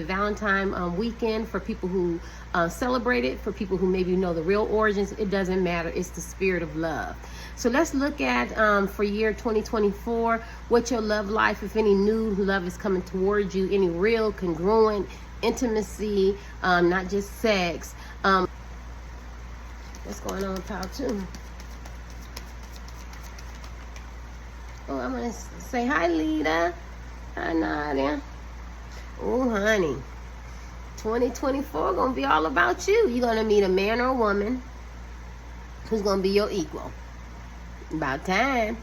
Valentine weekend for people who celebrate it, for people who maybe know the real origins. It doesn't matter. It's the spirit of love. So let's look at for year 2024, what your love life, if any new love is coming towards you, any real congruent intimacy, not just sex. What's going on, pal, too? Oh, I'm going to say hi, Lita. Hi, Nadia. Oh, honey. 2024 going to be all about you. You're going to meet a man or a woman who's going to be your equal. About time.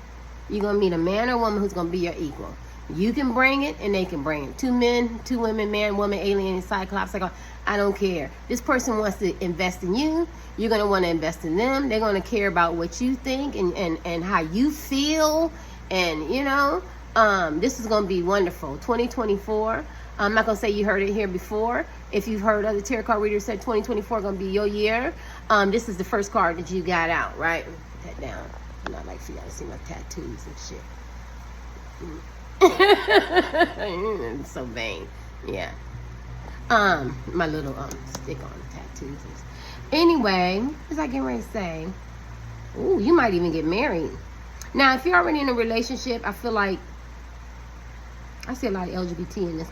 You're going to meet a man or a woman who's going to be your equal. You can bring it and they can bring it. 2 men, 2 women, man, woman, alien, cyclops, I don't care. This person wants to invest in you. You're going to want to invest in them. They're going to care about what you think and how you feel. And, you know, this is going to be wonderful. 2024. I'm not going to say you heard it here before. If you've heard other tarot card readers said 2024 going to be your year, this is the first card that you got out, right? Put that down. I'm not like for y'all to see my tattoos and shit. It's so vain. Yeah. My little stick on tattoos. Anyway, what was I getting ready to say? Ooh, you might even get married. Now, if you're already in a relationship, I feel like I see a lot of LGBT in this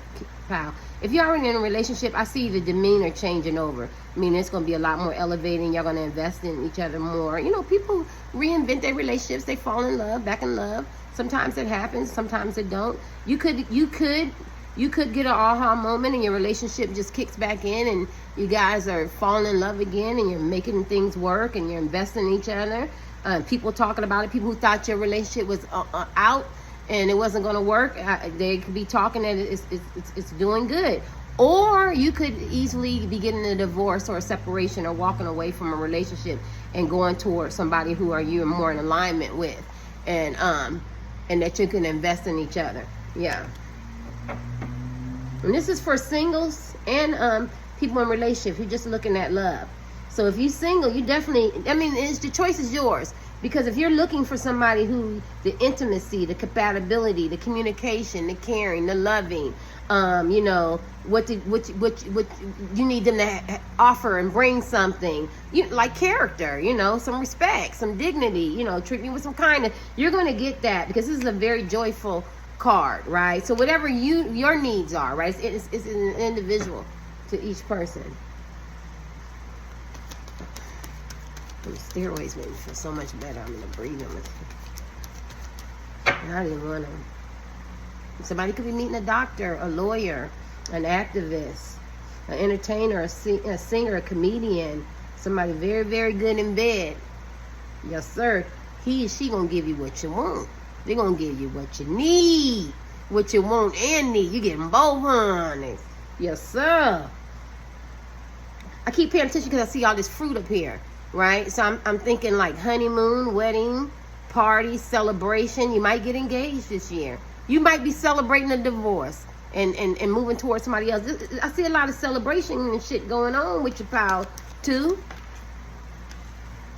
pile. If you're already in a relationship, I see the demeanor changing over. I mean, it's going to be a lot more elevating. You're going to invest in each other more. You know, people reinvent their relationships. They fall in love, back in love. Sometimes it happens. Sometimes it don't. You could get an aha moment and your relationship just kicks back in and you guys are falling in love again and you're making things work and you're investing in each other. People talking about it. People who thought your relationship was out and it wasn't going to work, they could be talking that it's doing good. Or you could easily be getting a divorce or a separation or walking away from a relationship and going towards somebody who are you more in alignment with, and that you can invest in each other. Yeah. And this is for singles and people in relationships who just looking at love. So if you're single, you definitely, I mean, the choice is yours. Because if you're looking for somebody who, the intimacy, the compatibility, the communication, the caring, the loving, you know, what you need them to offer and bring something, like character, you know, some respect, some dignity, you know, treat me with some kindness. You're going to get that because this is a very joyful card, right? So whatever your needs are, right? It's an individual to each person. The steroids made me feel so much better. I'm gonna breathe them. I didn't want to. Somebody could be meeting a doctor, a lawyer, an activist, an entertainer, a singer, a comedian, somebody very, very good in bed. Yes, sir. He or she gonna give you what you want. They're gonna give you what you need, what you want and need. You getting both, honey. Yes, sir. I keep paying attention because I see all this fruit up here. Right? So I'm thinking like honeymoon, wedding, party, celebration. You might get engaged this year. You might be celebrating a divorce and moving towards somebody else. I see a lot of celebration and shit going on with your pal too.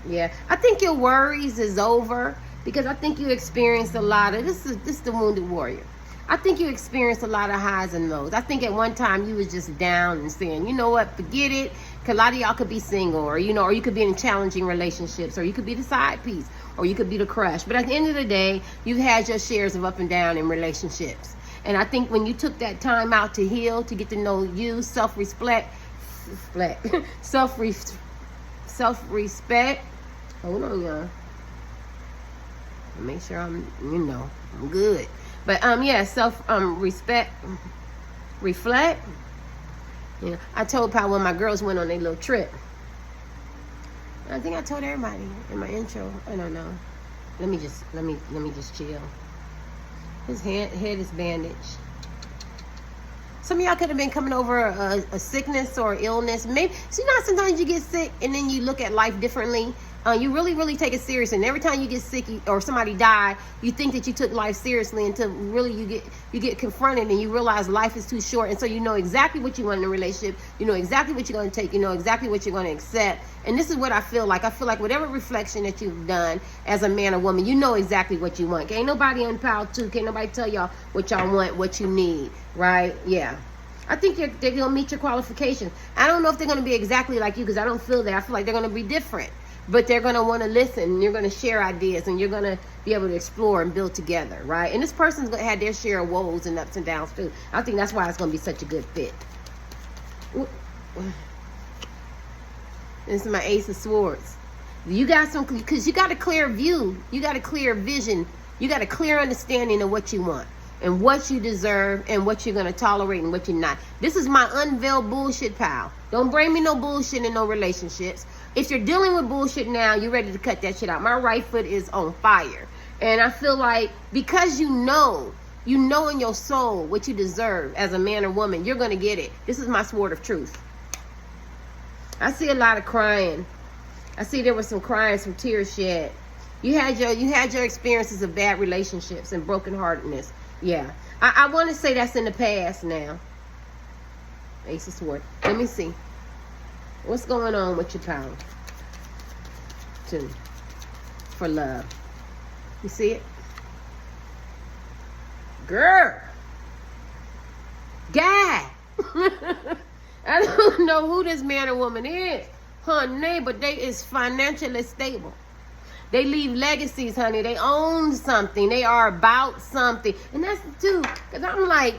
Yeah. I think your worries is over because I think you experienced a lot of, this is the wounded warrior. I think you experienced a lot of highs and lows. I think at one time you was just down and saying, you know what, forget it. Cause a lot of y'all could be single, or you know, or you could be in challenging relationships, or you could be the side piece, or you could be the crush. But at the end of the day, you've had your shares of up and down in relationships. And I think when you took that time out to heal, to get to know you, self-respect. Hold on, y'all. Make sure I'm good. But yeah, self-respect, reflect. You know, I told Pal when my girls went on their little trip. I think I told everybody in my intro. I don't know. Let me just chill. His head is bandaged. Some of y'all could have been coming over a sickness or illness. Maybe, so you know, sometimes you get sick and then you look at life differently. You really, really take it serious. And every time you get sick or somebody die, you think that you took life seriously until really you get confronted and you realize life is too short. And so you know exactly what you want in a relationship. You know exactly what you're going to take. You know exactly what you're going to accept. And this is what I feel like. I feel like whatever reflection that you've done as a man or woman, you know exactly what you want. Can't nobody unpower too. Can't nobody tell y'all what y'all want, what you need, right? Yeah. I think they're going to meet your qualifications. I don't know if they're going to be exactly like you, because I don't feel that. I feel like they're going to be different. But they're going to want to listen, and you're going to share ideas, and you're going to be able to explore and build together, right? And this person's going to have their share of woes and ups and downs too. I think that's why it's going to be such a good fit. This is my Ace of Swords. You got some, because you got a clear view. You got a clear vision. You got a clear understanding of what you want and what you deserve and what you're going to tolerate and what you're not. This is my unveiled bullshit pal. Don't bring me no bullshit in no relationships. If you're dealing with bullshit now, you're ready to cut that shit out. My right foot is on fire. And I feel like because you know in your soul what you deserve as a man or woman, you're going to get it. This is my sword of truth. I see a lot of crying. I see there was some crying, some tears shed. You had your experiences of bad relationships and brokenheartedness. Yeah. I want to say that's in the past now. Ace of Swords. Let me see. What's going on with your power? 2. For love. You see it? Girl. Guy. I don't know who this man or woman is, honey, but they is financially stable. They leave legacies, honey. They own something. They are about something. And that's too, because I'm like,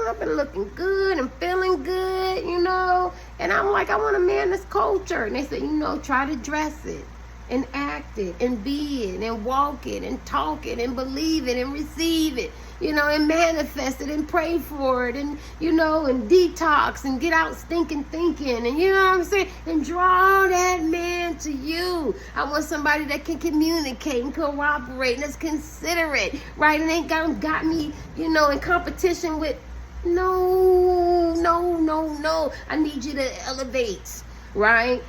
I've been looking good and feeling good, you know. And I'm like, I want a man that's culture. And they say, try to dress it and act it and be it and walk it and talk it and believe it and receive it, and manifest it and pray for it and, and detox and get out stinking thinking and, what I'm saying, and draw that man to you. I want somebody that can communicate and cooperate and that's considerate, right? And ain't got me, in competition with, no. I need you to elevate, right?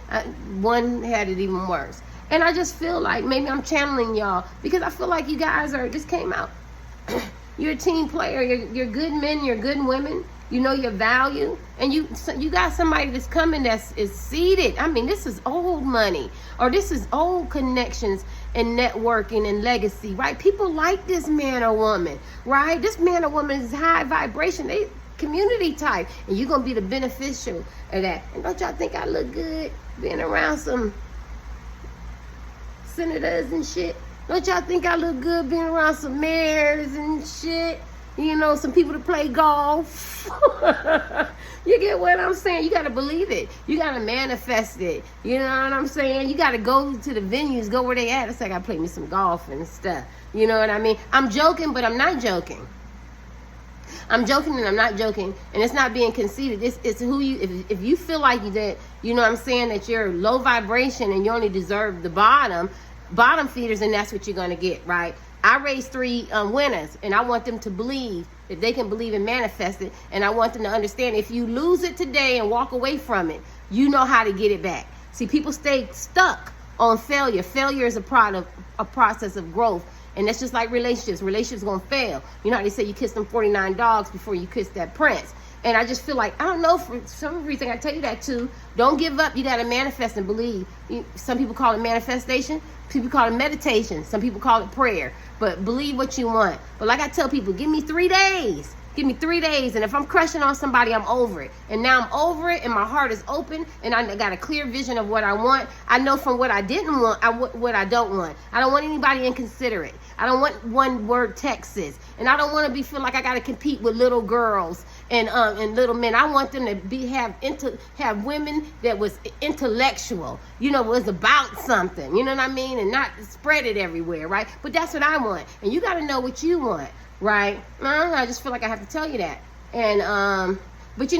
One had it even worse. And I just feel like maybe I'm channeling y'all because I feel like you guys just came out. You're a team player. You're good men. You're good women. You know your value. And you got somebody that's coming is seated. I mean, this is old money. Or this is old connections and networking and legacy, right? People like this man or woman, right? This man or woman is high vibration. They community type. And you're going to be the beneficial of that. And don't y'all think I look good being around some senators and shit? Don't y'all think I look good being around some mayors and shit? Some people to play golf. You get what I'm saying? You got to believe it. You got to manifest it. You know what I'm saying? You got to go to the venues, go where they at. It's like I play me some golf and stuff. You know what I mean? I'm joking, but I'm not joking. I'm joking and I'm not joking, and it's not being conceited. It's who you. If you feel like that, what I'm saying, that you're low vibration and you only deserve the bottom feeders, and that's what you're gonna get, right? I raised 3 winners, and I want them to believe that they can believe and manifest it, and I want them to understand if you lose it today and walk away from it, you know how to get it back. See, people stay stuck on failure. Failure is a process of growth. And that's just like relationships. Relationships gonna fail. You know how they say you kiss them 49 dogs before you kiss that prince. And I just feel like, I don't know, for some reason I tell you that too. Don't give up. You gotta manifest and believe. Some people call it manifestation. People call it meditation. Some people call it prayer. But believe what you want. But like I tell people, give me 3 days. Give me 3 days, and if I'm crushing on somebody, I'm over it. And now I'm over it, and my heart is open, and I got a clear vision of what I want. I know from what I didn't want, what I don't want. I don't want anybody inconsiderate. I don't want one-word texts, and I don't want to feel like I got to compete with little girls and little men. I want them to have women that was intellectual, was about something, you know what I mean, and not spread it everywhere, right? But that's what I want, and you got to know what you want. Right? I just feel like I have to tell you that. And but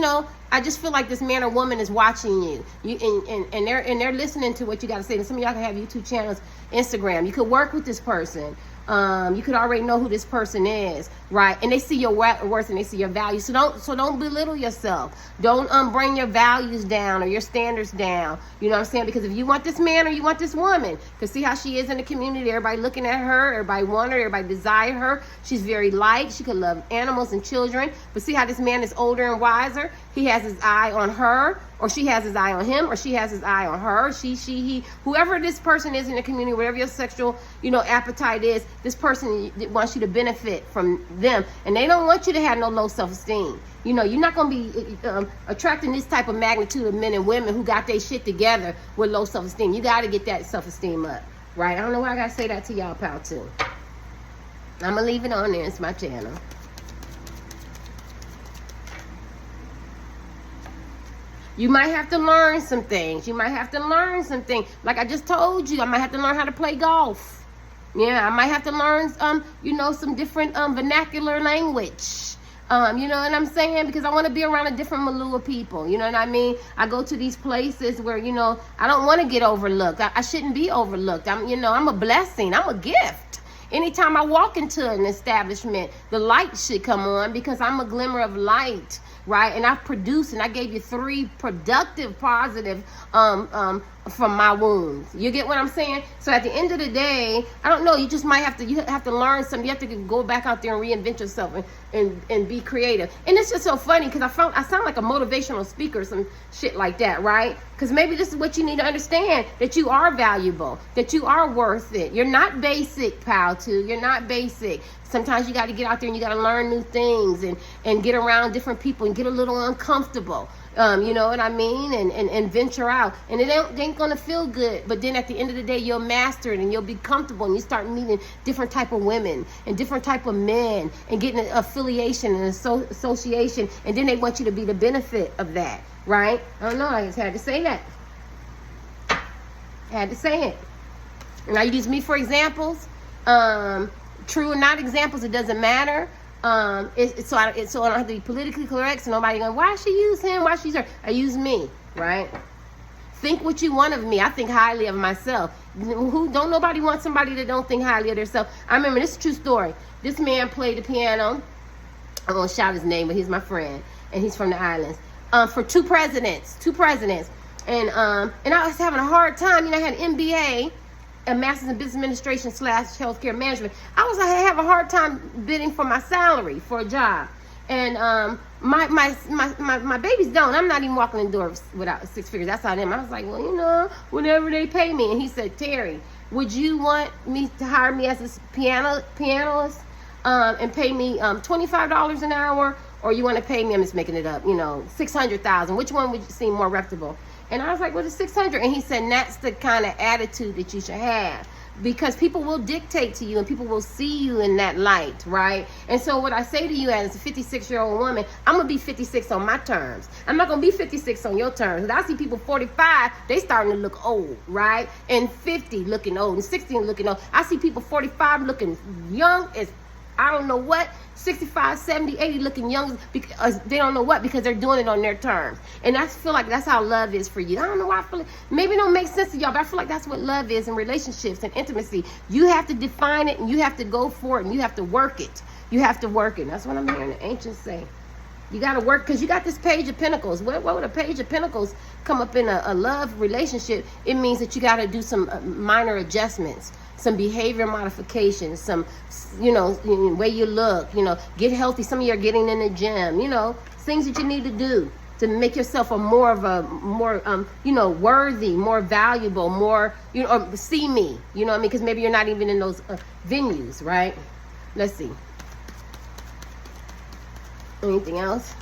I just feel like this man or woman is watching you. And they're listening to what you got to say. And some of y'all can have YouTube channels, Instagram. You could work with this person. You could already know who this person is, right? And they see your worth and they see your value. So don't belittle yourself. Don't bring your values down or your standards down. You know what I'm saying? Because if you want this man or you want this woman, because see how she is in the community. Everybody looking at her. Everybody want her. Everybody desire her. She's very light. She could love animals and children. But see how this man is older and wiser. he has his eye on her, or she has his eye on him, or she has his eye on her, she, he, whoever this person is in the community, whatever your sexual, appetite is, this person wants you to benefit from them. And they don't want you to have no low self-esteem. You're not going to be attracting this type of magnitude of men and women who got their shit together with low self-esteem. You got to get that self-esteem up, right? I don't know why I got to say that to y'all, pal, too. I'm going to leave it on there. It's my channel. You might have to learn some things. Like I just told you, I might have to learn how to play golf. Yeah, I might have to learn, some different vernacular language. You know what I'm saying? Because I want to be around a different milieu of people. You know what I mean? I go to these places where, I don't want to get overlooked. I shouldn't be overlooked. I'm a blessing. I'm a gift. Anytime I walk into an establishment, the light should come on because I'm a glimmer of light, right? And I've produced, and I gave you 3 productive, positive from my wounds. You get what I'm saying? So at the end of the day, I don't know, you just might have to learn something. You have to go back out there and reinvent yourself and be creative. And it's just so funny because I sound like a motivational speaker, some shit like that, right? Because maybe this is what you need to understand, that you are valuable, that you are worth it. You're not basic, pal, too. You're not basic. Sometimes you got to get out there and you got to learn new things and get around different people and get a little uncomfortable. You know what I mean? And venture out. And it ain't going to feel good. But then at the end of the day, you'll master it and you'll be comfortable. And you start meeting different type of women and different type of men and getting an affiliation and association. And then they want you to be the benefit of that. Right? I don't know. I just had to say that. I had to say it. And I use me for examples. True or not examples, it doesn't matter. So I don't have to be politically correct. So nobody going, why she use him? Why she use her? I use me, right? Think what you want of me. I think highly of myself. Don't nobody want somebody that don't think highly of themselves. I remember, this is a true story. This man played the piano. I'm gonna shout his name, but he's my friend, and he's from the islands. For two presidents, and I was having a hard time. I had an MBA. A master's in business administration / healthcare management. I have a hard time bidding for my salary for a job. And my babies don't. I'm not even walking in the door without 6 figures. That's how them. I was like, well, whenever they pay me. And he said, Terry, would you want me to hire me as a pianist and pay me $25 an hour? Or you want to pay me, I'm just making it up, $600,000. Which one would seem more reputable? And I was like, well, it's 600. And he said, that's the kind of attitude that you should have. Because people will dictate to you and people will see you in that light, right? And so what I say to you as a 56-year-old woman, I'm going to be 56 on my terms. I'm not going to be 56 on your terms. I see people 45, they starting to look old, right? And 50 looking old and 60 looking old. I see people 45 looking young as I don't know what, 65, 70, 80 looking young because they don't know what, because they're doing it on their terms. And I feel like that's how love is for you. I don't know why I feel like, maybe it don't make sense to y'all, but I feel like that's what love is in relationships and intimacy. You have to define it and you have to go for it and you have to work it. You have to work it. That's what I'm hearing the ancients say. You got to work, because you got this Page of Pentacles. What would a Page of Pentacles come up in a love relationship? It means that you got to do some minor adjustments, some behavior modifications, some, way you look, get healthy. Some of you are getting in the gym, things that you need to do to make yourself more worthy, more valuable, more, or see me, because maybe you're not even in those venues, right? Let's see. Anything else?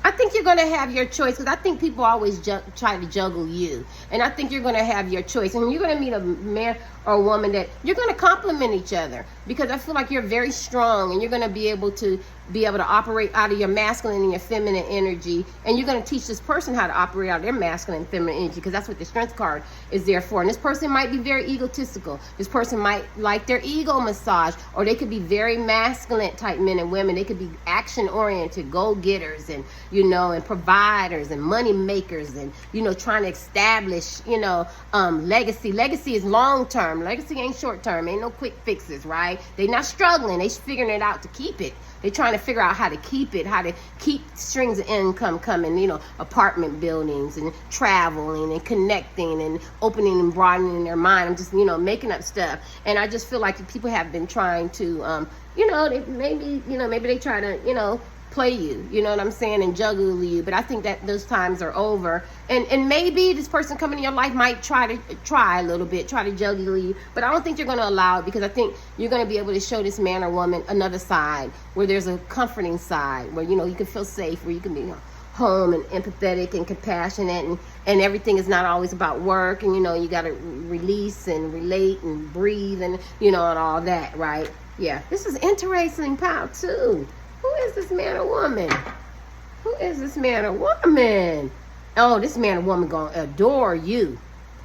I think you're going to have your choice, because I think people always try to juggle you. And I think you're going to have your choice. And you're going to meet a man or a woman that you're going to complement each other, because I feel like you're very strong and you're going to be able to operate out of your masculine and your feminine energy. And you're going to teach this person how to operate out of their masculine and feminine energy, because that's what the strength card is there for. And this person might be very egotistical. This person might like their ego massage, or they could be very masculine type men and women. They could be action oriented, go-getters, and and providers and money makers, and trying to establish legacy. Legacy is long term. Legacy ain't short term. Ain't no quick fixes, right? They not struggling. They figuring it out to keep it. They're trying to figure out how to keep it, how to keep strings of income coming, apartment buildings and traveling and connecting and opening and broadening their mind. I'm just, making up stuff. And I just feel like people have been trying to you know, maybe they try to, play you, you know what I'm saying, and juggle you. But I think that those times are over. And maybe this person coming in your life might try a little bit, try to juggle you. But I don't think you're going to allow it, because I think you're going to be able to show this man or woman another side, where there's a comforting side, where, you can feel safe, where you can be home and empathetic and compassionate, and everything is not always about work, and you got to release and relate and breathe, and and all that, right? Yeah, this is interesting, pal, too. Who is this man or woman? Who is this man or woman? Oh, this man or woman gonna adore you.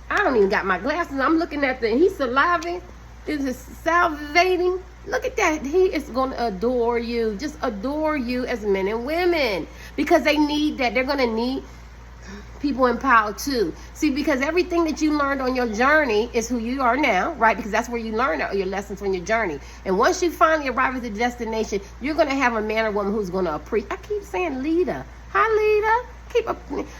I don't even got my glasses. I'm looking at he's saliving. Is it salivating? Look at that. He is going to adore you. Just adore you as men and women. Because they need that. They're going to need people in power too. See, because everything that you learned on your journey is who you are now, right? Because that's where you learn your lessons from your journey. And once you finally arrive at the destination, you're going to have a man or woman who's going to appreciate. I keep saying Lita. Hi, Lita.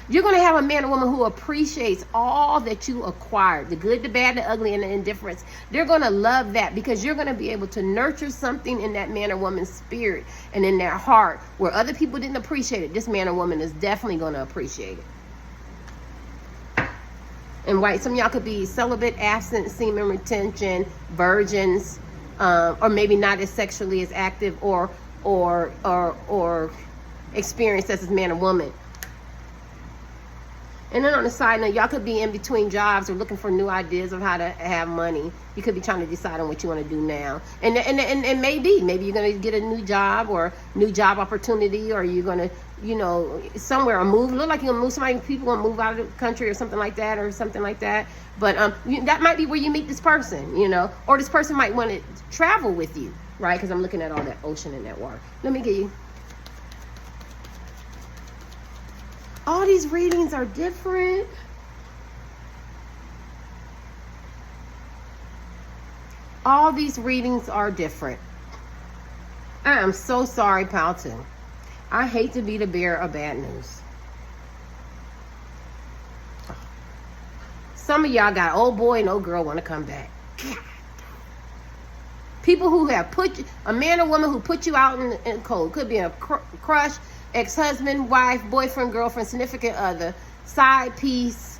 You're going to have a man or woman who appreciates all that you acquired, the good, the bad, the ugly, and the indifference. They're going to love that, because you're going to be able to nurture something in that man or woman's spirit and in their heart where other people didn't appreciate it. This man or woman is definitely going to appreciate it. And right, some of y'all could be celibate, absent, semen retention, virgins, or maybe not as sexually as active or experienced as this man or woman. And then on the side note, y'all could be in between jobs or looking for new ideas of how to have money. You could be trying to decide on what you want to do now. And maybe you're going to get a new job or new job opportunity, or you're going to, somewhere, or move. Look like you're going to move. People going to move out of the country or something like that. But that might be where you meet this person, or this person might want to travel with you, right? Because I'm looking at all that ocean and that water. Let me get you. All these readings are different. All these readings are different. I am so sorry, pal, too. I hate to be the bearer of bad news. Some of y'all got old boy and old girl want to come back. People who have a man or woman who put you out in the cold. Could be a crush, ex-husband, wife, boyfriend, girlfriend, significant other, side piece,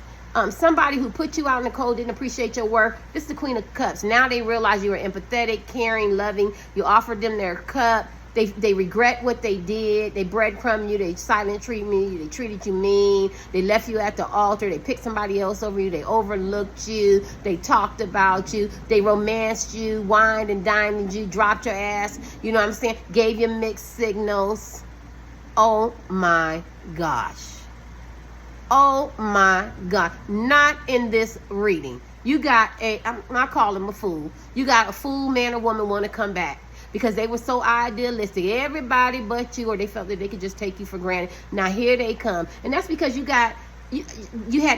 somebody who put you out in the cold, didn't appreciate your work. This is the Queen of Cups. Now they realize you were empathetic, caring, loving. You offered them their cup. They regret what they did. They breadcrumbed you. They silent treated you. They treated you mean. They left you at the altar. They picked somebody else over you. They overlooked you. They talked about you. They romanced you, wined and dined you, dropped your ass. You know what I'm saying? Gave you mixed signals. Oh my gosh. Oh my God. Not in this reading. You got I call him a fool. You got a fool man or woman want to come back because they were so idealistic. Everybody but you, or they felt that they could just take you for granted. Now here they come. And that's because you had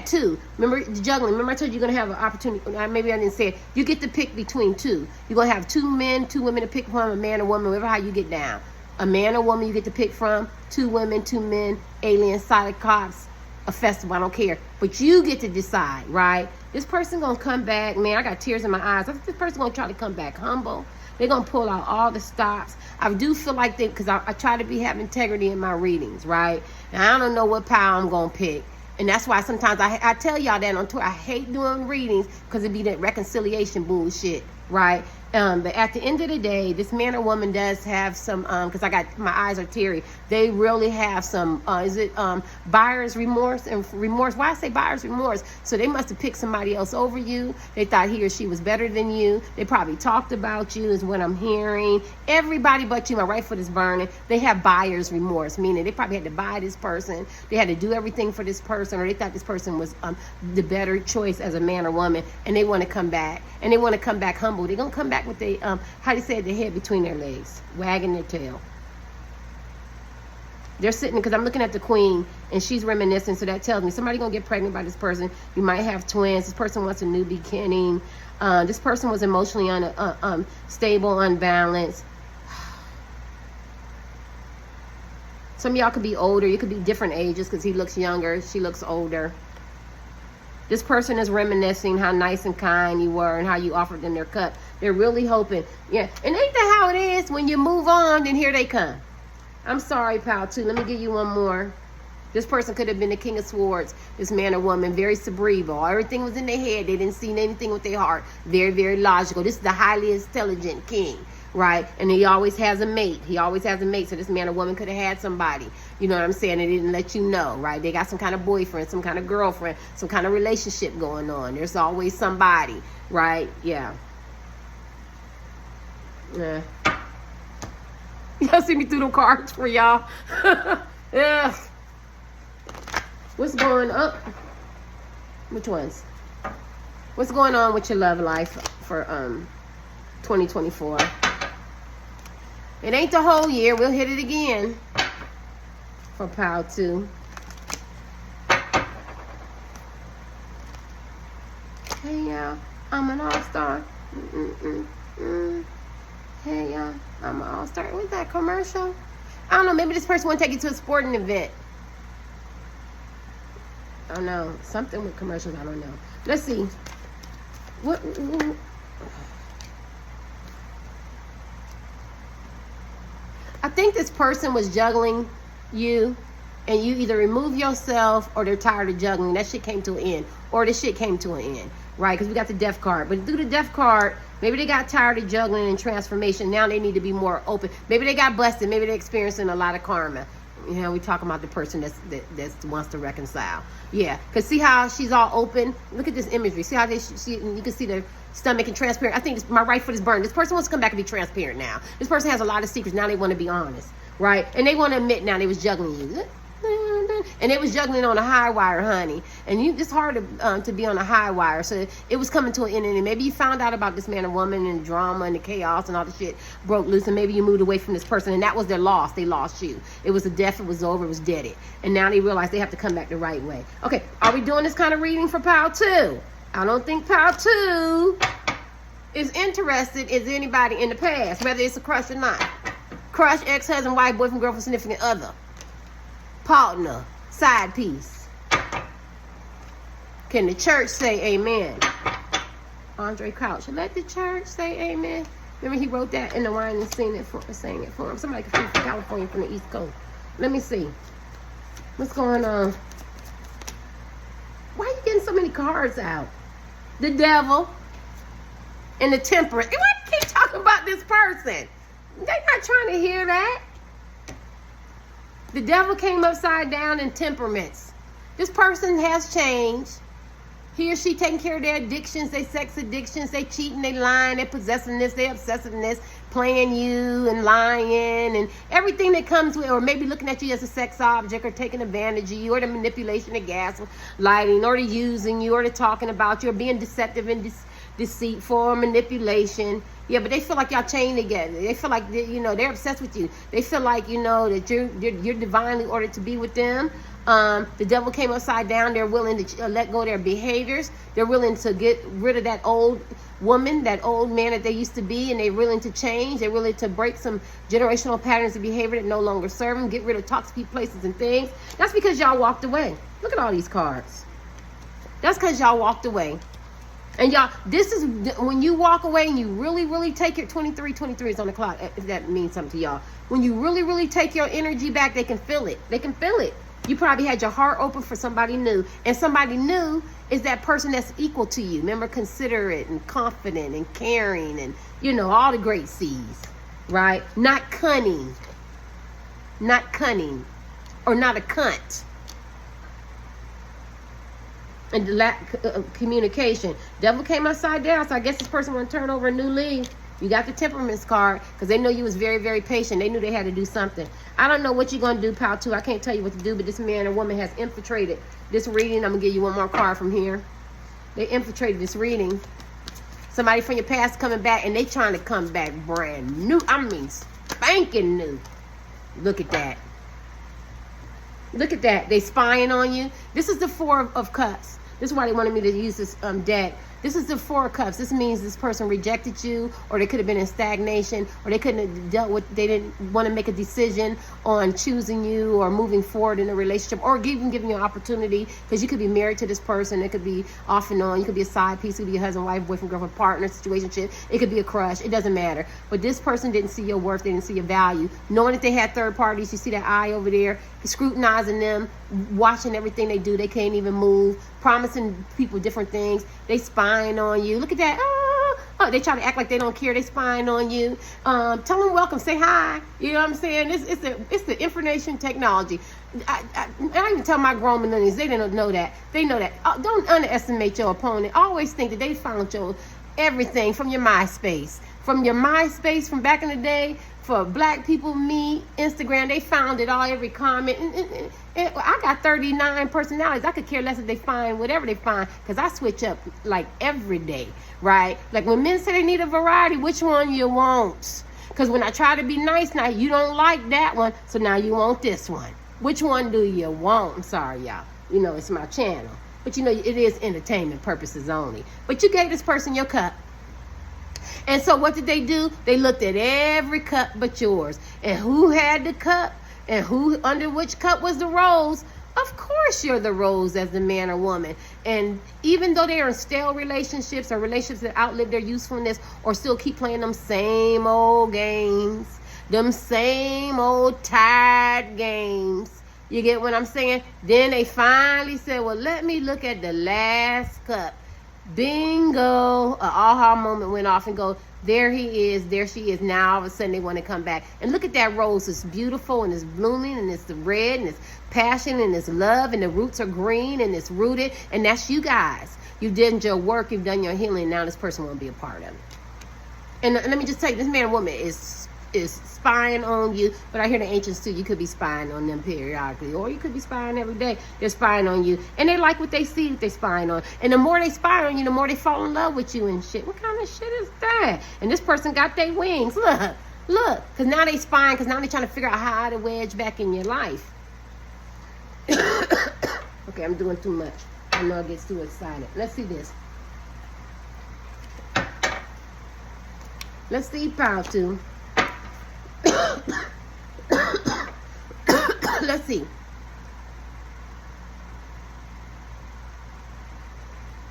two. Remember the juggling. Remember I told you you're going to have an opportunity. Maybe I didn't say it. You get to pick between two. You're going to have two men, two women to pick from, a man or woman, whatever how you get down. A man or woman you get to pick from, two women, two men, aliens, cyclops, a festival, I don't care. But you get to decide, right? This person going to come back. Man, I got tears in my eyes. This person going to try to come back humble. They're going to pull out all the stops. I do feel like they, because I try to have integrity in my readings, right? And I don't know what power I'm going to pick. And that's why sometimes I tell y'all that on tour. I hate doing readings because it be that reconciliation bullshit, right? But at the end of the day, this man or woman does have some, because my eyes are teary. They really have some, buyer's remorse and remorse. Why I say buyer's remorse? So they must have picked somebody else over you. They thought he or she was better than you. They probably talked about you is what I'm hearing. Everybody but you, my right foot is burning. They have buyer's remorse, meaning they probably had to buy this person. They had to do everything for this person, or they thought this person was the better choice as a man or woman, and they want to come back. And they want to come back humble. They're going to come back with their head between their legs, wagging their tail. They're sitting, because I'm looking at the queen and she's reminiscing, so that tells me somebody's gonna get pregnant by this person. You might have twins. This person wants a new beginning. This person was emotionally unstable, unbalanced. Some of y'all could be older. You could be different ages, because he looks younger, she looks older. This person is reminiscing how nice and kind you were and how you offered them their cup. They're really hoping. Yeah. And ain't that how it is? When you move on, then here they come. I'm sorry, pal, too. Let me give you one more. This person could have been the King of Swords. This man or woman, very cerebral. Everything was in their head. They didn't see anything with their heart. Very, very logical. This is the highly intelligent king, right? And he always has a mate. He always has a mate. So this man or woman could have had somebody. You know what I'm saying? They didn't let you know, right? They got some kind of boyfriend, some kind of girlfriend, some kind of relationship going on. There's always somebody, right? Yeah. Yeah. Y'all see me through them cards for y'all? Yeah. What's going up? Which ones? What's going on with your love life for 2024? It ain't the whole year. We'll hit it again for Pile 2. Hey y'all, I'm an all-star. Hey y'all, I'm an all-star. What's that commercial? I don't know. Maybe this person want to take you to a sporting event. I don't know. Something with commercials. I don't know. Let's see. What? I think this person was juggling you, and you either remove yourself or they're tired of juggling. That shit came to an end, or the shit came to an end, right? Because we got the death card. But through the death card, maybe they got tired of juggling and transformation. Now they need to be more open. Maybe they got busted. Maybe they're experiencing a lot of karma. You know, we talking about the person that wants to reconcile. Yeah, because see how she's all open? Look at this imagery. See how you can see the stomach and transparent. I think my right foot is burned. This person wants to come back and be transparent now. This person has a lot of secrets. Now they want to be honest, right? And they want to admit now they was juggling you. And it was juggling on a high wire, honey. And it's hard to be on a high wire. So it was coming to an end. And maybe you found out about this man or woman and drama and the chaos and all the shit broke loose. And maybe you moved away from this person. And that was their loss. They lost you. It was a death. It was over. It was deaded. And now they realize they have to come back the right way. Okay. Are we doing this kind of reading for Pile 2? I don't think Pile 2 is interested in anybody in the past, whether it's a crush or not. Crush, ex-husband, wife, boyfriend, girlfriend, significant other. Partner, side piece. Can the church say amen? Andre Crouch. Let the church say amen. Remember he wrote that in the wine and sang it for him. Somebody from California, from the East Coast. Let me see. What's going on? Why are you getting so many cards out? The devil and the temperance. Why do you keep talking about this person? They're not trying to hear that. The devil came upside down in temperaments. This person has changed. He or she taking care of their addictions, their sex addictions, they cheating, they lying, they possessiveness, they obsessiveness, playing you and lying and everything that comes with, or maybe looking at you as a sex object or taking advantage of you, or the manipulation of gaslighting, or the using you, or the talking about you, or being deceptive and deceitful or manipulation. Yeah, but they feel like y'all chained together. They feel like, they're obsessed with you. They feel like, that you're divinely ordered to be with them. The devil came upside down. They're willing to let go of their behaviors. They're willing to get rid of that old woman, that old man that they used to be, and they're willing to change. They're willing to break some generational patterns of behavior that no longer serve them, get rid of toxic places and things. That's because y'all walked away. Look at all these cards. That's because y'all walked away. And y'all, this is when you walk away and you really, really take your 23 is on the clock, if that means something to y'all. When you really, really take your energy back, they can feel it. They can feel it. You probably had your heart open for somebody new. And somebody new is that person that's equal to you. Remember, considerate and confident and caring and, all the great C's, right? Not cunning. Not cunning. Or not a cunt. And the lack of communication. Devil came upside down, so I guess this person want to turn over a new leaf. You got the temperaments card because they know you was very, very patient. They knew they had to do something. I don't know what you're going to do, Pile 2. I can't tell you what to do, but this man or woman has infiltrated this reading. I'm going to give you one more card from here. They infiltrated this reading. Somebody from your past coming back, and they trying to come back brand new. I mean, spanking new. Look at that. Look at that. They spying on you. This is the 4 of Cups. This is why they wanted me to use this deck This is the Four of Cups. This means this person rejected you, or they could have been in stagnation, or they couldn't have dealt with, they didn't want to make a decision on choosing you or moving forward in a relationship, or even giving you an opportunity, because you could be married to this person. It could be off and on. You could be a side piece. It could be a husband, wife, boyfriend, girlfriend, partner, situationship. It could be a crush. It doesn't matter. But this person didn't see your worth. They didn't see your value. Knowing that they had third parties, you see that eye over there, scrutinizing them, watching everything they do. They can't even move, promising people different things. They spying on you. Look at that. They try to act like they don't care. They spying on you. Tell them welcome. Say hi. You know what I'm saying? It's the information technology. I even tell my grown millennials, they don't know that. They know that. Don't underestimate your opponent. Always think that they found your everything from your MySpace. From your MySpace from back in the day, for Black people, me, Instagram, they found it all, every comment. And I got 39 personalities. I could care less if they find whatever they find, because I switch up like every day, right? Like when men say they need a variety, which one you want? Because when I try to be nice now, you don't like that one, so now you want this one. Which one do you want? I'm sorry, y'all. You know, it's my channel. But you know, it is entertainment purposes only. But you gave this person your cup. And so what did they do? They looked at every cup but yours. And who had the cup? And who, under which cup was the rose? Of course you're the rose as the man or woman. And even though they are in stale relationships or relationships that outlive their usefulness, or still keep playing them same old games, them same old tired games, you get what I'm saying? Then they finally said, well, let me look at the last cup. Bingo, an aha moment went off, and go, there he is, there she is. Now all of a sudden they want to come back. And look at that rose. It's beautiful, and it's blooming, and it's red, and it's passion, and it's love, and the roots are green, and it's rooted. And that's you guys. You did your work, you've done your healing. Now this person won't be a part of it. And let me just tell you, this man or woman is spying on you. But I hear the ancients too, you could be spying on them periodically, or you could be spying every day. They're spying on you, and they like what they see that they're spying on. And the more they spy on you, the more they fall in love with you and shit. What kind of shit is that? And this person got their wings. Look, because now they spying, because now they're trying to figure out how to wedge back in your life. Okay, I'm doing too much. I know I get too excited. Let's see this. Let's see power two. Let's see.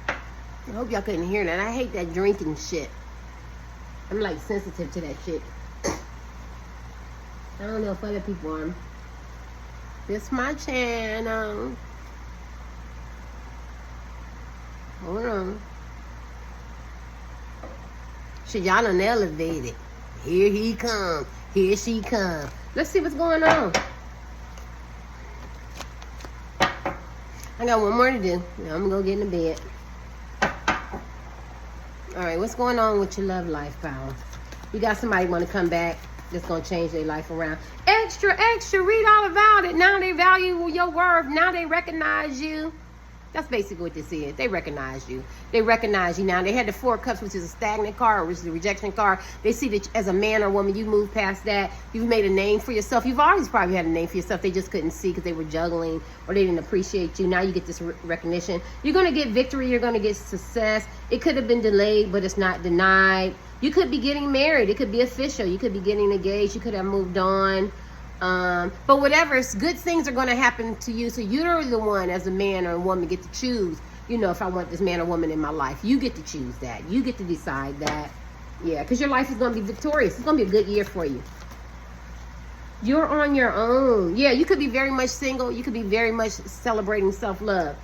I hope y'all couldn't hear that. I hate that drinking shit. I'm like sensitive to that shit. I don't know if other people are. This my channel. Hold on. Shit, y'all done elevated. Here he come. Here she come. Let's see what's going on. I got one more to do. Now I'm gonna go get in the bed. All right, what's going on with your love life, pal? You got somebody want to come back that's gonna change their life around. Extra, extra, read all about it. Now they value your worth. Now they recognize you. That's basically what this is. They recognize you. They recognize you now. They had the Four of Cups, which is a stagnant card, which is a rejection card. They see that as a man or woman, you move past that. You've made a name for yourself. You've always probably had a name for yourself. They just couldn't see because they were juggling, or they didn't appreciate you. Now you get this recognition. You're going to get victory. You're going to get success. It could have been delayed, but it's not denied. You could be getting married. It could be official. You could be getting engaged. You could have moved on. But whatever, good things are going to happen to you. So you're the one, as a man or a woman, get to choose. You know, if I want this man or woman in my life, you get to choose that. You get to decide that. Yeah, because your life is going to be victorious. It's going to be a good year for you. You're on your own. Yeah, you could be very much single. You could be very much celebrating self-love.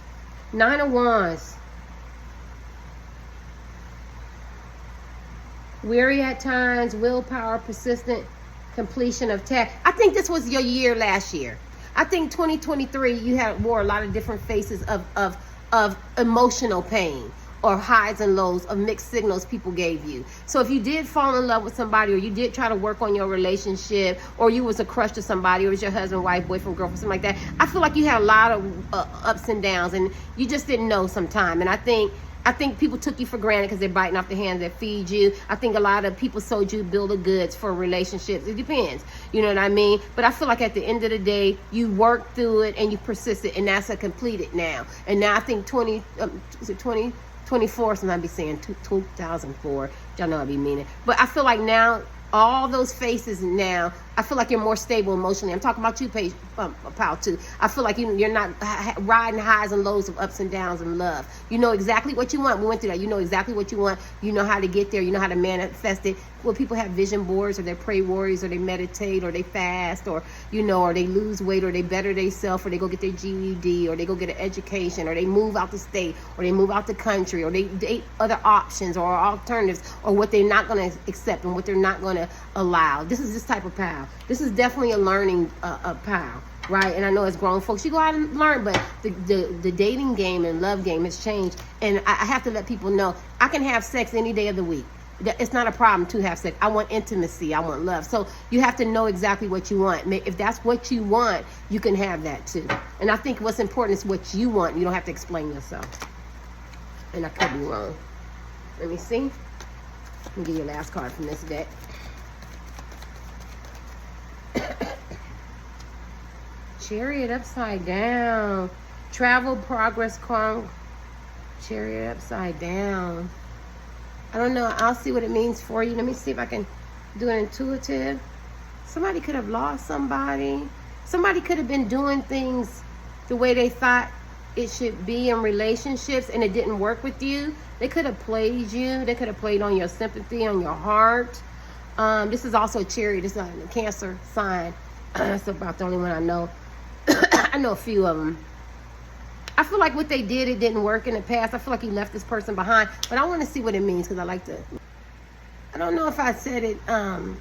9 of Wands. Weary at times, willpower, persistent. Completion of task. I think this was your year last year. I think 2023 you wore a lot of different faces of emotional pain, or highs and lows, of mixed signals people gave you. So if you did fall in love with somebody, or you did try to work on your relationship, or you was a crush to somebody, or was your husband, wife, boyfriend, girlfriend, something like that, I feel like you had a lot of ups and downs, and you just didn't know sometime. And I think people took you for granted because they're biting off the hands that feed you. I think a lot of people sold you bill of goods for relationships. It depends. You know what I mean? But I feel like at the end of the day, you worked through it and you persisted, and that's a completed now. And now I think 20, 24, sometimes I be saying 2004. Y'all know I be meaning. But I feel like now, all those faces now, I feel like you're more stable emotionally. I'm talking about you, pal, too. I feel like you're not riding highs and lows of ups and downs in love. You know exactly what you want. We went through that. You know exactly what you want. You know how to get there. You know how to manifest it. Well, people have vision boards, or they pray warriors, or they meditate, or they fast, or, you know, or they lose weight, or they better themselves, or they go get their GED, or they go get an education, or they move out the state, or they move out the country, or they date other options or alternatives, or what they're not going to accept and what they're not going to allow. This is this type of pal. This is definitely a learning pal, right? And I know as grown folks, you go out and learn, but the dating game and love game has changed. And I have to let people know, I can have sex any day of the week. It's not a problem to have sex. I want intimacy. I want love. So you have to know exactly what you want. If that's what you want, you can have that too. And I think what's important is what you want. You don't have to explain yourself. And I could be wrong. Let me see. Let me give you the last card from this deck. Chariot upside down. Travel, progress, calm. Chariot upside down. I don't know. I'll see what it means for you. Let me see if I can do it intuitive. Somebody could have lost somebody. Somebody could have been doing things the way they thought it should be in relationships, and it didn't work with you. They could have played you. They could have played on your sympathy, on your heart. This is also a Chariot. This is a Cancer sign. That's about the only one I know. I know a few of them. I feel like what they did, it didn't work in the past. I feel like he left this person behind. But I want to see what it means, because I like to... I don't know if I said it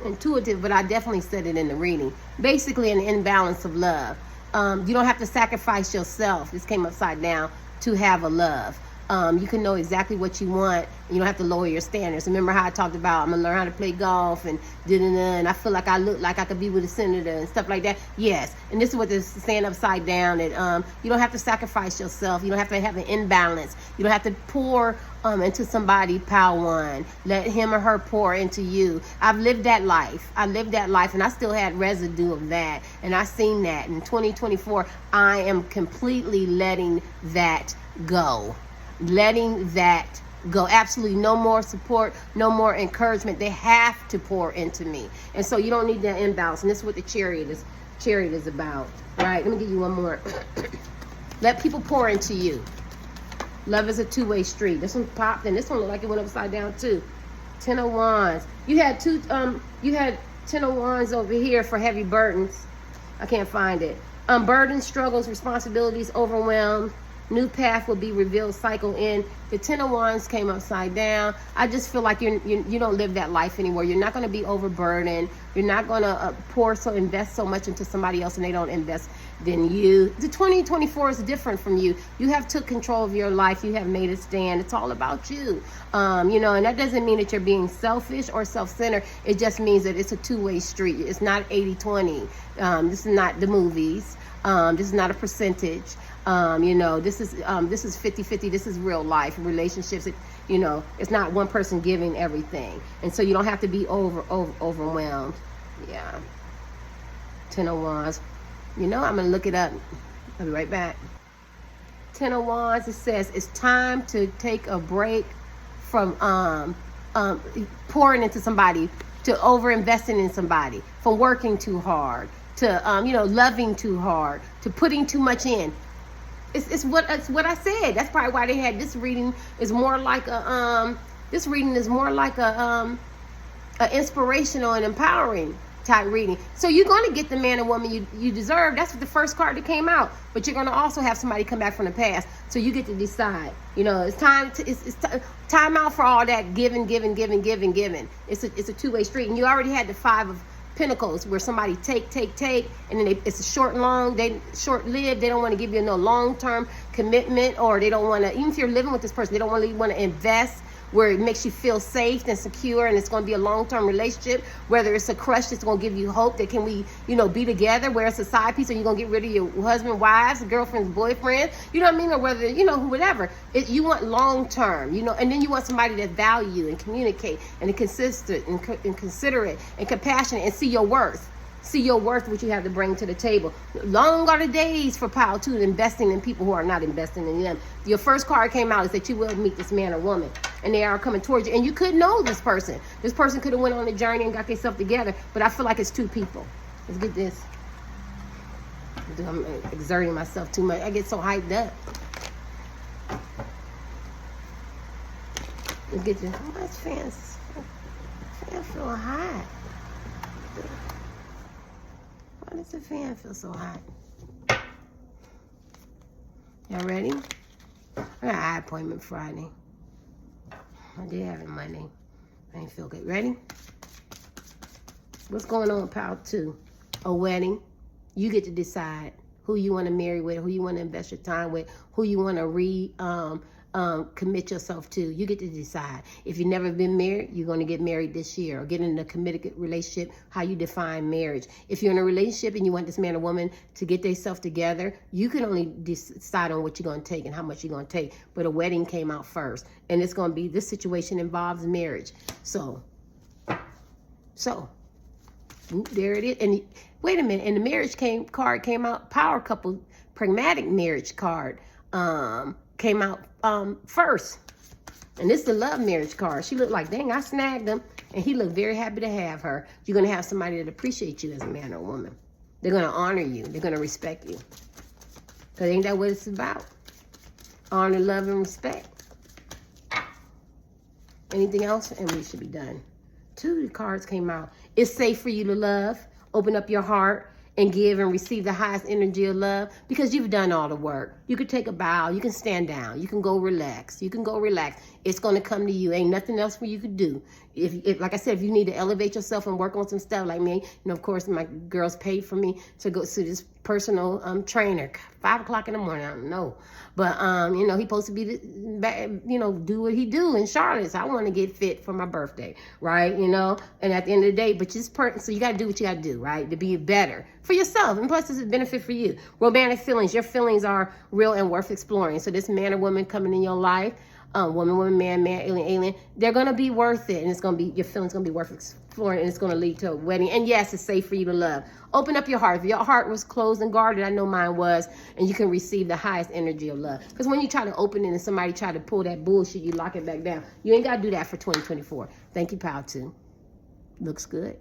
intuitive, but I definitely said it in the reading. Basically, an imbalance of love. You don't have to sacrifice yourself. This came upside down, to have a love. You can know exactly what you want. You don't have to lower your standards. Remember how I talked about, I'm going to learn how to play golf and and I feel like I look like I could be with a senator and stuff like that. Yes. And this is what this is saying upside down, that you don't have to sacrifice yourself. You don't have to have an imbalance. You don't have to pour into somebody, pal one. Let him or her pour into you. I've lived that life. I lived that life, and I still had residue of that. And I seen that. In 2024, I am completely letting that go. Letting that go. Absolutely no more support, no more encouragement. They have to pour into me. And so you don't need that imbalance. And this is what the Chariot is about. Right? Let me give you one more. Let people pour into you. Love is a two-way street. This one popped, and this one looked like it went upside down too. 10 of Wands. You had 10 of Wands over here for heavy burdens. I can't find it. Burdens, struggles, responsibilities, overwhelmed. New path will be revealed, cycle in. The 10 of Wands came upside down. I just feel like you don't live that life anymore. You're not going to be overburdened. You're not going to invest so much into somebody else and they don't invest in you. The 2024 is different from you. You have took control of your life. You have made a stand. It's all about you. And that doesn't mean that you're being selfish or self-centered. It just means that it's a two-way street. It's not 80-20. This is not the movies. This is not a percentage. This is 50-50. This is real life relationships. It's not one person giving everything. And so you don't have to be overwhelmed. Yeah. 10 of Wands. I'm going to look it up. I'll be right back. 10 of Wands, it says it's time to take a break from pouring into somebody, to over-investing in somebody, from working too hard, to, loving too hard, to putting too much in. It's what I said. That's probably why they had this reading is more like a inspirational and empowering type reading. So you're going to get the man and woman you deserve. That's what the first card that came out. But you're going to also have somebody come back from the past. So you get to decide. It's time to it's time out for all that giving. It's a two-way street. And you already had the 5 of Pentacles, where somebody take, and then it's a short-lived. They don't want to give you no long-term commitment, or they don't want to, even if you're living with this person, they don't really want to invest where it makes you feel safe and secure, and it's going to be a long-term relationship. Whether it's a crush that's going to give you hope that can we, be together, where it's a side piece, or you're going to get rid of your husband, wives, girlfriends, boyfriends, you know what I mean? Or whether, whatever. You want long-term, and then you want somebody that value and communicate and is consistent and considerate and compassionate and see your worth. See your worth, what you have to bring to the table. Long are the days for Pile 2 investing in people who are not investing in them. Your first card came out is that you will meet this man or woman, and they are coming towards you. And you could know this person. This person could have went on a journey and got themselves together, but I feel like it's two people. Let's get this. I'm exerting myself too much. I get so hyped up. Let's get this. How much fans? Fan feel hot. Why does the fan feel so hot? Y'all ready? I got an eye appointment Friday. I did have it Monday. I didn't feel good. Ready? What's going on with Pile 2? A wedding. You get to decide who you want to marry with, who you want to invest your time with, who you want to commit yourself to. You get to decide. If you've never been married, you're going to get married this year, or get in a committed relationship, how you define marriage. If you're in a relationship and you want this man or woman to get themselves together, you can only decide on what you're going to take and how much you're going to take. But a wedding came out first. And it's going to be, this situation involves marriage. So, there it is. And wait a minute. And the marriage card came out, power couple, pragmatic marriage card came out first. And this is the love marriage card. She looked like, dang, I snagged him. And he looked very happy to have her. You're going to have somebody that appreciates you as a man or woman. They're going to honor you. They're going to respect you. Because ain't that what it's about? Honor, love, and respect. Anything else? And we should be done. 2 cards came out. It's safe for you to love. Open up your heart and give and receive the highest energy of love, because you've done all the work. You could take a bow. You can stand down. You can go relax. You can go relax. It's going to come to you. Ain't nothing else for you could do. If like I said, if you need to elevate yourself and work on some stuff like me, of course, my girls paid for me to go to this personal trainer, 5 o'clock in the morning. I don't know. But, he's supposed to be, do what he do in Charlotte. So I want to get fit for my birthday, right? And at the end of the day, but so you got to do what you got to do, right? To be better for yourself. And plus, it's a benefit for you. Romantic feelings. Your feelings are real and worth exploring. So this man or woman coming in your life, woman, man, alien, they're going to be worth it. And it's going to be, your feelings going to be worth exploring, and it's going to lead to a wedding. And yes, it's safe for you to love. Open up your heart. If your heart was closed and guarded, I know mine was, and you can receive the highest energy of love. Because when you try to open it and somebody try to pull that bullshit, you lock it back down. You ain't got to do that for 2024. Thank you, Pile 2. Looks good.